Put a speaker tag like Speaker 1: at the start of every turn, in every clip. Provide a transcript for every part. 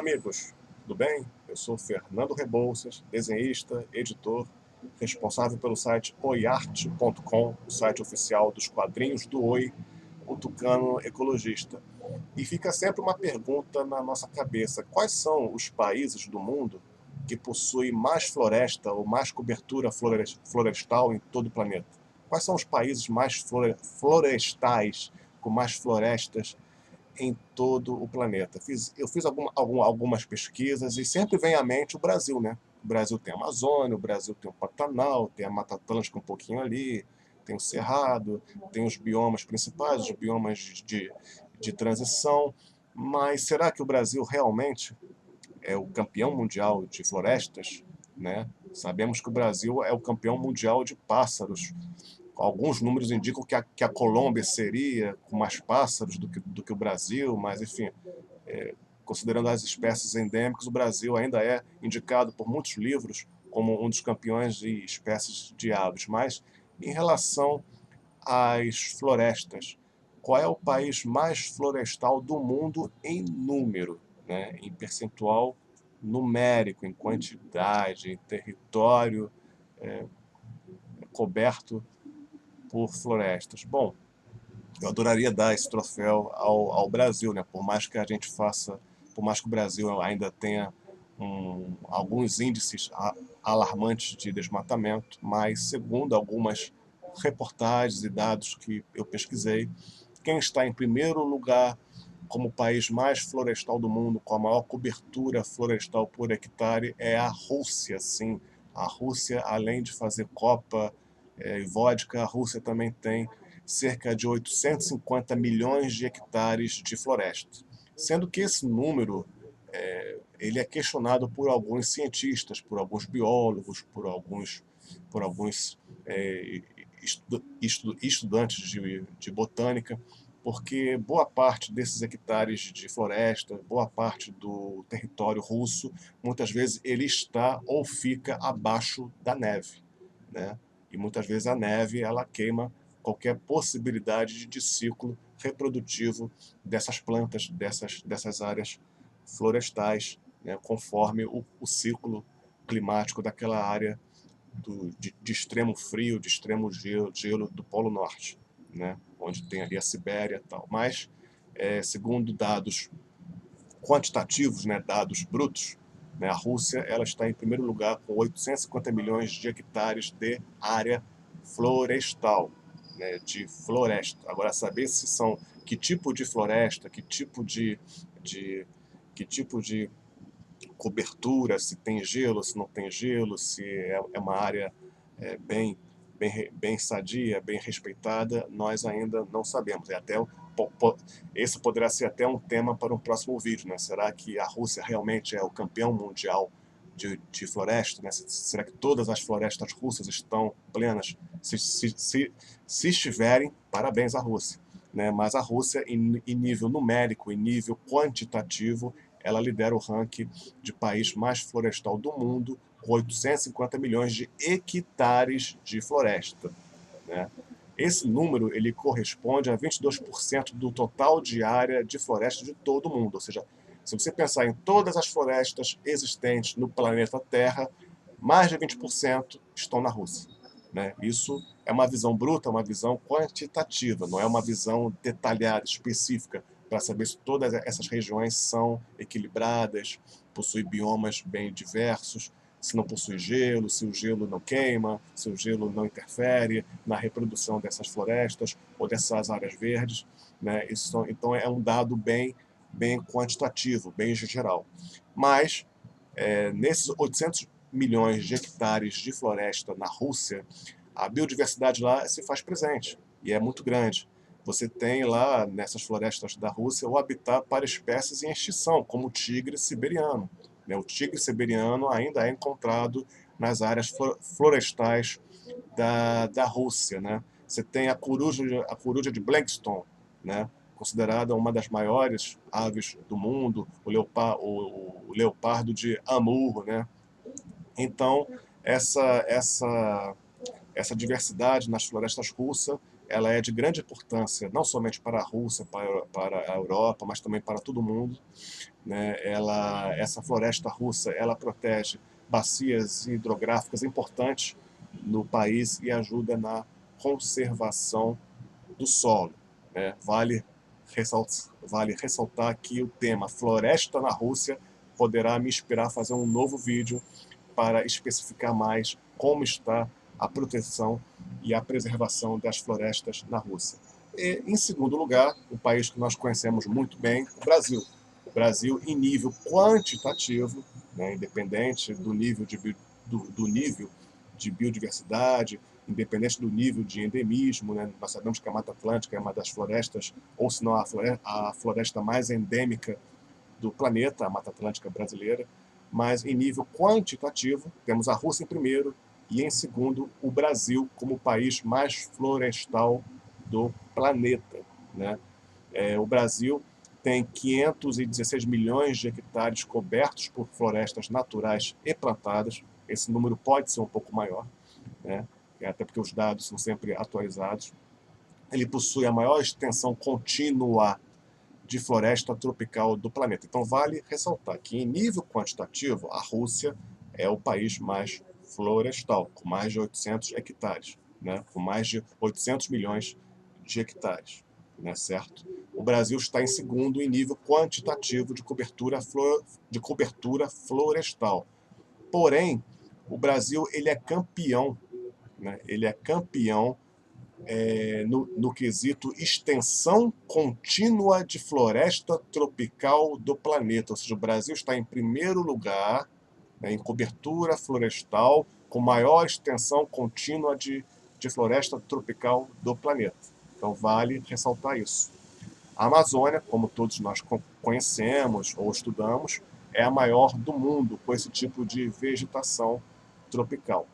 Speaker 1: amigos, tudo bem? Eu sou Fernando Rebouças, desenhista, editor, responsável pelo site oiarte.com, o site oficial dos quadrinhos do Oi, o Tucano Ecologista. E fica sempre uma pergunta na nossa cabeça: quais são os países do mundo que possuem mais floresta ou mais cobertura florestal em todo o planeta? Quais são os países mais florestais, com mais florestas em todo o planeta? Eu fiz algumas pesquisas e sempre vem à mente o Brasil, né? O Brasil tem a Amazônia, o Brasil tem o Pantanal, tem a Mata Atlântica um pouquinho ali, tem o Cerrado, tem os biomas principais, os biomas de transição. Mas será que o Brasil realmente é o campeão mundial de florestas? Né? Sabemos que o Brasil é o campeão mundial de pássaros. Alguns números indicam que a Colômbia seria com mais pássaros do que o Brasil, mas enfim, considerando as espécies endêmicas, o Brasil ainda é indicado por muitos livros como um dos campeões de espécies de aves. Mas em relação às florestas, qual é o país mais florestal do mundo em número, né? Em percentual numérico, em quantidade, em território coberto por florestas? Bom, eu adoraria dar esse troféu ao Brasil, né? Por mais que o Brasil ainda tenha alguns índices alarmantes de desmatamento, mas segundo algumas reportagens e dados que eu pesquisei, quem está em primeiro lugar como o país mais florestal do mundo, com a maior cobertura florestal por hectare, é a Rússia, sim. A Rússia, além de fazer copa e vodka, a Rússia também tem cerca de 850 milhões de hectares de floresta. Sendo que esse número ele é questionado por alguns cientistas, por alguns biólogos, por alguns estudantes de botânica, porque boa parte desses hectares de floresta, boa parte do território russo, muitas vezes ele está ou fica abaixo da neve, né? E muitas vezes a neve ela queima qualquer possibilidade de ciclo reprodutivo dessas plantas, dessas áreas florestais, né? Conforme o ciclo climático daquela área de extremo frio, de extremo gelo do Polo Norte, né? Onde tem ali a Sibéria e tal. Mas, segundo dados quantitativos, né, dados brutos, né, a Rússia ela está em primeiro lugar com 850 milhões de hectares de área florestal, né, de floresta. Agora, saber se são que tipo de floresta, de que tipo de cobertura, se tem gelo, se não tem gelo, se é uma área bem sadia, bem respeitada, nós ainda não sabemos. Esse poderá ser até um tema para um próximo vídeo, né? Será que a Rússia realmente é o campeão mundial de floresta? Né? Será que todas as florestas russas estão plenas? Se estiverem, parabéns à Rússia. Né? Mas a Rússia, em nível numérico, em nível quantitativo, ela lidera o ranking de país mais florestal do mundo, com 850 milhões de hectares de floresta. Né? Esse número ele corresponde a 22% do total de área de floresta de todo o mundo. Ou seja, se você pensar em todas as florestas existentes no planeta Terra, mais de 20% estão na Rússia. Né? Isso é uma visão bruta, uma visão quantitativa, não é uma visão detalhada, específica, para saber se todas essas regiões são equilibradas, possuem biomas bem diversos, se não possui gelo, se o gelo não queima, se o gelo não interfere na reprodução dessas florestas ou dessas áreas verdes. Né? Então é um dado bem quantitativo, bem geral. Mas, nesses 800 milhões de hectares de floresta na Rússia, a biodiversidade lá se faz presente e é muito grande. Você tem lá, nessas florestas da Rússia, o habitat para espécies em extinção, como o tigre siberiano. O tigre siberiano ainda é encontrado nas áreas florestais da Rússia. Né? Você tem a coruja de Blackstone, né? Considerada uma das maiores aves do mundo, o leopardo de Amur. Né? Então, essa diversidade nas florestas russas, ela é de grande importância, não somente para a Rússia, para a Europa, mas também para todo mundo, né? Essa floresta russa, ela protege bacias hidrográficas importantes no país e ajuda na conservação do solo, né? Vale ressaltar que o tema Floresta na Rússia poderá me inspirar a fazer um novo vídeo para especificar mais como está a proteção e a preservação das florestas na Rússia. E, em segundo lugar, o país que nós conhecemos muito bem, o Brasil. O Brasil, em nível quantitativo, né, independente do nível de biodiversidade, independente do nível de endemismo, né? Nós sabemos que a Mata Atlântica é uma das florestas, ou se não a floresta mais endêmica do planeta, a Mata Atlântica brasileira, mas em nível quantitativo, temos a Rússia em primeiro e em segundo o Brasil como o país mais florestal do planeta, né? O Brasil tem 516 milhões de hectares cobertos por florestas naturais e plantadas. Esse número pode ser um pouco maior, né? Até porque os dados são sempre atualizados. Ele possui a maior extensão contínua de floresta tropical do planeta. Então vale ressaltar que em nível quantitativo, a Rússia é o país mais florestal, com mais de 800 hectares, né? Com mais de 800 milhões de hectares, né? Certo? O Brasil está em segundo em nível quantitativo de cobertura florestal. Porém, o Brasil ele é campeão, né? Ele é campeão no quesito extensão contínua de floresta tropical do planeta. Ou seja, o Brasil está em primeiro lugar, né, em cobertura florestal com maior extensão contínua de floresta tropical do planeta. Então vale ressaltar isso. A Amazônia, como todos nós conhecemos ou estudamos, é a maior do mundo com esse tipo de vegetação tropical,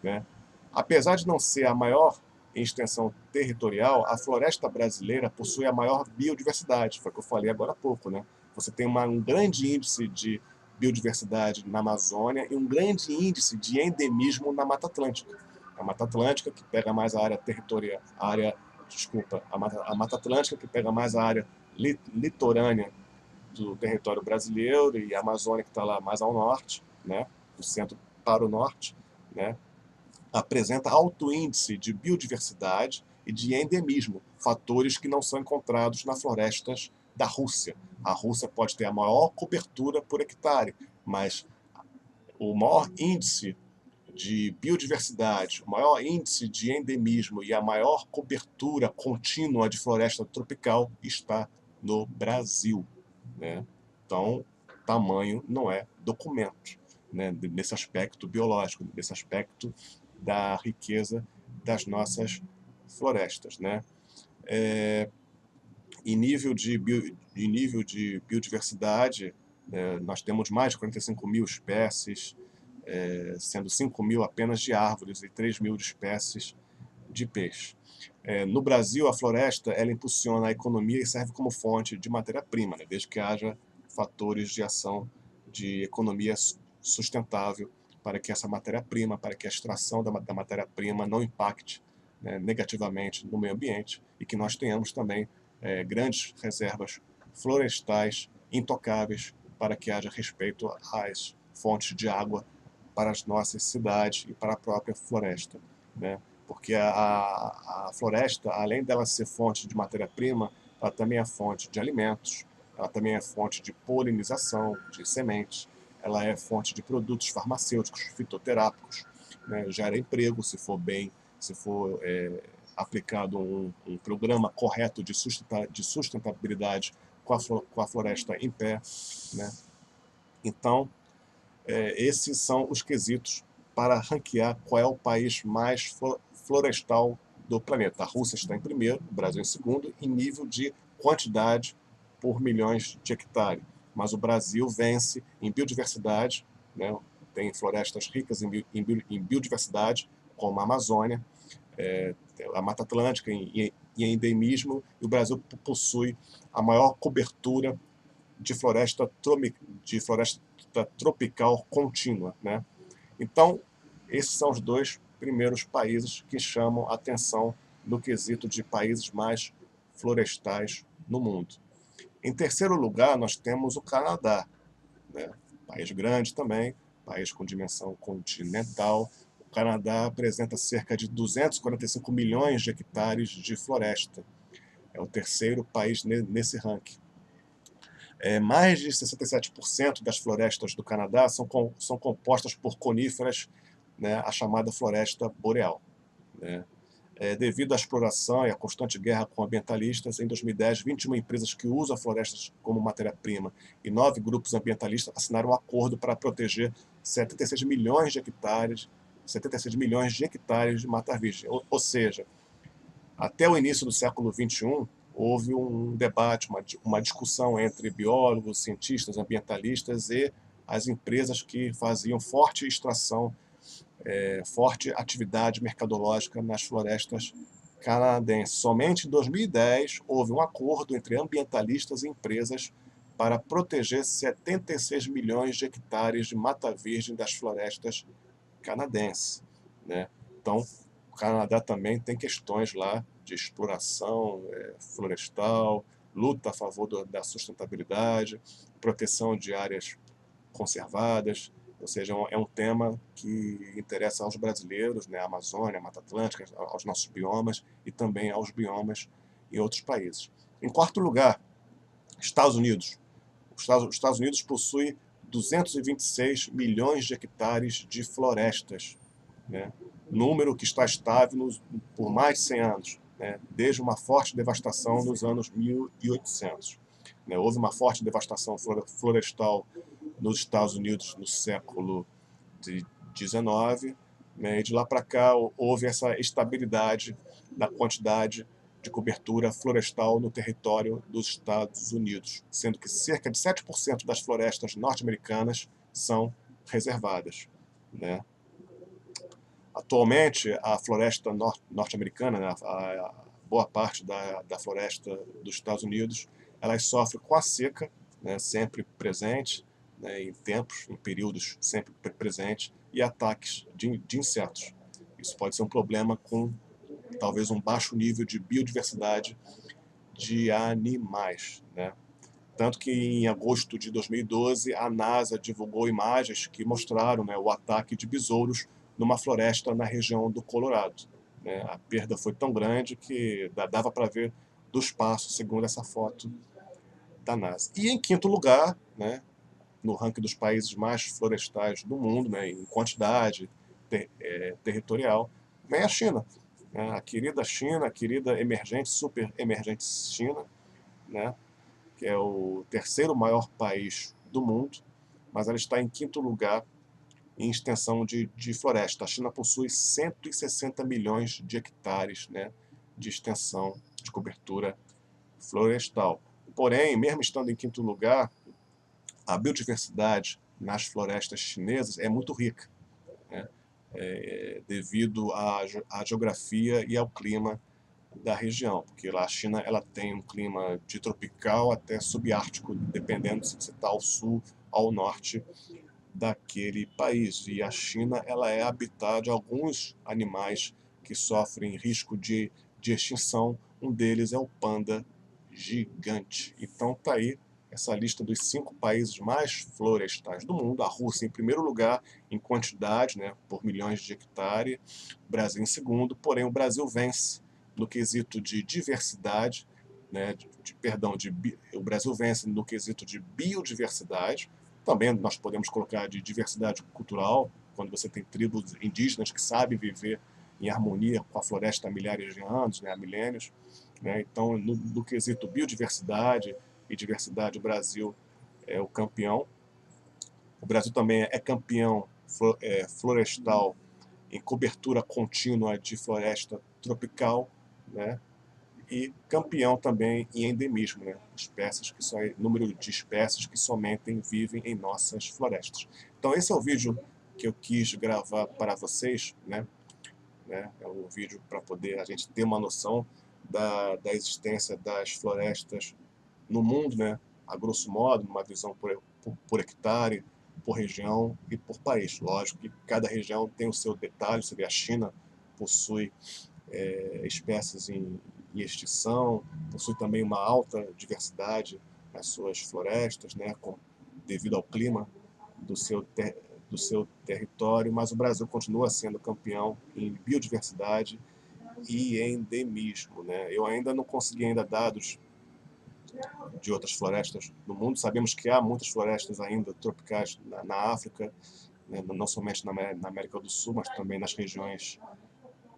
Speaker 1: né? Apesar de não ser a maior em extensão territorial, a floresta brasileira possui a maior biodiversidade, foi o que eu falei agora há pouco, né? Você tem um grande índice de biodiversidade na Amazônia e um grande índice de endemismo na Mata Atlântica. A Mata Atlântica, que pega mais a área territorial, a Mata Atlântica, que pega mais a área litorânea do território brasileiro, e a Amazônia, que está lá mais ao norte, né? Do centro para o norte, né? Apresenta alto índice de biodiversidade e de endemismo, fatores que não são encontrados nas florestas da Rússia. A Rússia pode ter a maior cobertura por hectare, mas o maior índice de biodiversidade, o maior índice de endemismo e a maior cobertura contínua de floresta tropical está no Brasil, né? Então, tamanho não é documento, né? Nesse aspecto biológico, nesse aspecto da riqueza das nossas florestas, né? Em nível de biodiversidade, nós temos mais de 45 mil espécies, sendo 5 mil apenas de árvores e 3 mil de espécies de peixe. No Brasil, a floresta ela impulsiona a economia e serve como fonte de matéria-prima, né? Desde que haja fatores de ação de economia sustentável para que essa matéria-prima, para que a extração da matéria-prima não impacte, né, negativamente no meio ambiente e que nós tenhamos também grandes reservas florestais intocáveis para que haja respeito às fontes de água para as nossas cidades e para a própria floresta, né? Porque a floresta, além dela ser fonte de matéria-prima, ela também é fonte de alimentos, ela também é fonte de polinização, de sementes, ela é fonte de produtos farmacêuticos, fitoterápicos, né? Gera emprego se for aplicado um programa correto de sustentabilidade com a floresta em pé, né? Então, esses são os quesitos para ranquear qual é o país mais florestal do planeta. A Rússia está em primeiro, o Brasil em segundo, em nível de quantidade por milhões de hectares. Mas o Brasil vence em biodiversidade, né? Tem florestas ricas em biodiversidade, como a Amazônia, a Mata Atlântica em endemismo, e o Brasil possui a maior cobertura de floresta tropical contínua, né? Então, esses são os dois primeiros países que chamam a atenção no quesito de países mais florestais no mundo. Em terceiro lugar, nós temos o Canadá, né? País grande também, país com dimensão continental. O Canadá apresenta cerca de 245 milhões de hectares de floresta. É o terceiro país nesse ranking. Mais de 67% das florestas do Canadá são compostas por coníferas, né, a chamada floresta boreal, né? Devido à exploração e à constante guerra com ambientalistas, em 2010, 21 empresas que usam florestas como matéria-prima e 9 grupos ambientalistas assinaram um acordo para proteger 76 milhões de hectares, 76 milhões de hectares de mata virgem. Ou seja, até o início do século XXI, houve um debate, uma discussão entre biólogos, cientistas, ambientalistas e as empresas que faziam forte extração, forte atividade mercadológica nas florestas canadenses. Somente em 2010 houve um acordo entre ambientalistas e empresas para proteger 76 milhões de hectares de mata virgem das florestas canadenses, né? Então, o Canadá também tem questões lá de exploração florestal, luta a favor da sustentabilidade, proteção de áreas conservadas, ou seja, é um tema que interessa aos brasileiros, né, a Amazônia, a Mata Atlântica, aos nossos biomas e também aos biomas em outros países. Em quarto lugar, Estados Unidos. Os Estados Unidos possui 226 milhões de hectares de florestas, né? Número que está estável por mais de 100 anos, né? Desde uma forte devastação nos anos 1800. Né? Houve uma forte devastação florestal nos Estados Unidos no século XIX, né? E de lá para cá houve essa estabilidade da quantidade de cobertura florestal no território dos Estados Unidos, sendo que cerca de 7% das florestas norte-americanas são reservadas, né? Atualmente, a floresta norte-americana, né, a boa parte da floresta dos Estados Unidos, elas sofrem com a seca, né, sempre presente, né, em períodos sempre presentes, e ataques de insetos. Isso pode ser um problema com talvez um baixo nível de biodiversidade de animais, né? Tanto que em agosto de 2012 a NASA divulgou imagens que mostraram, né, o ataque de besouros numa floresta na região do Colorado, né? A perda foi tão grande que dava para ver do espaço, segundo essa foto da NASA. E em quinto lugar, né, no ranking dos países mais florestais do mundo, né, em quantidade territorial, vem a China, né? A querida China, a querida emergente, super emergente China, né, que é o terceiro maior país do mundo, mas ela está em quinto lugar em extensão de floresta. A China possui 160 milhões de hectares, né, de extensão de cobertura florestal. Porém, mesmo estando em quinto lugar, a biodiversidade nas florestas chinesas é muito rica, né, devido à geografia e ao clima da região, porque lá a China ela tem um clima de tropical até subártico, dependendo se você está ao sul ou ao norte daquele país. E a China ela é habitat de alguns animais que sofrem risco de extinção. Um deles é o panda gigante. Então tá aí essa lista dos 5 países mais florestais do mundo. A Rússia em primeiro lugar em quantidade, né, por milhões de hectares. O Brasil em segundo, porém o Brasil vence no quesito de diversidade, né, o Brasil vence no quesito de biodiversidade. Também nós podemos colocar de diversidade cultural, quando você tem tribos indígenas que sabem viver em harmonia com a floresta há milhares de anos, né, há milênios, né? Então, no quesito biodiversidade e diversidade, o Brasil é o campeão. O Brasil também é campeão florestal em cobertura contínua de floresta tropical, né? E campeão também em endemismo, né? Espécies que só, número de espécies que somente vivem em nossas florestas. Então esse é o vídeo que eu quis gravar para vocês, né? É um vídeo para poder a gente ter uma noção da existência das florestas no mundo, né? A grosso modo, numa visão por hectare, por região e por país. Lógico que cada região tem o seu detalhe, você vê a China possui espécies em extinção, possui também uma alta diversidade nas suas florestas, né, devido ao clima do do seu território, mas o Brasil continua sendo campeão em biodiversidade e endemismo, né? Eu ainda não consegui dados de outras florestas no mundo. Sabemos que há muitas florestas ainda tropicais na África, né? Não somente na América do Sul, mas também nas regiões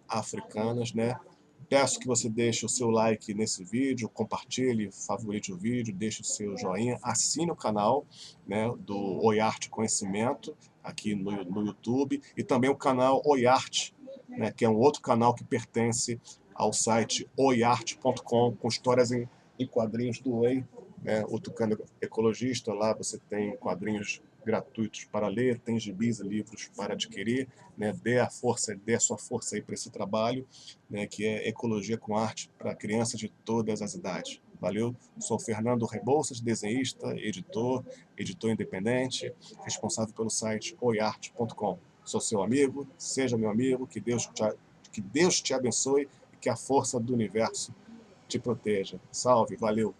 Speaker 1: africanas, né? Peço que você deixe o seu like nesse vídeo, compartilhe, favorite o vídeo, deixe o seu joinha, assine o canal, né, do Oiarte Conhecimento aqui no YouTube e também o canal Oiarte, né, que é um outro canal que pertence ao site oiarte.com com histórias em quadrinhos do Oi, né, o Tucano Ecologista. Lá você tem quadrinhos gratuitos para ler, tem gibis e livros para adquirir, né, dê a sua força aí para esse trabalho, né, que é Ecologia com Arte para crianças de todas as idades. Valeu? Sou Fernando Rebouças, desenhista, editor independente, responsável pelo site oiarte.com. Sou seu amigo, seja meu amigo, que Deus te abençoe e que a força do universo te proteja. Salve, valeu!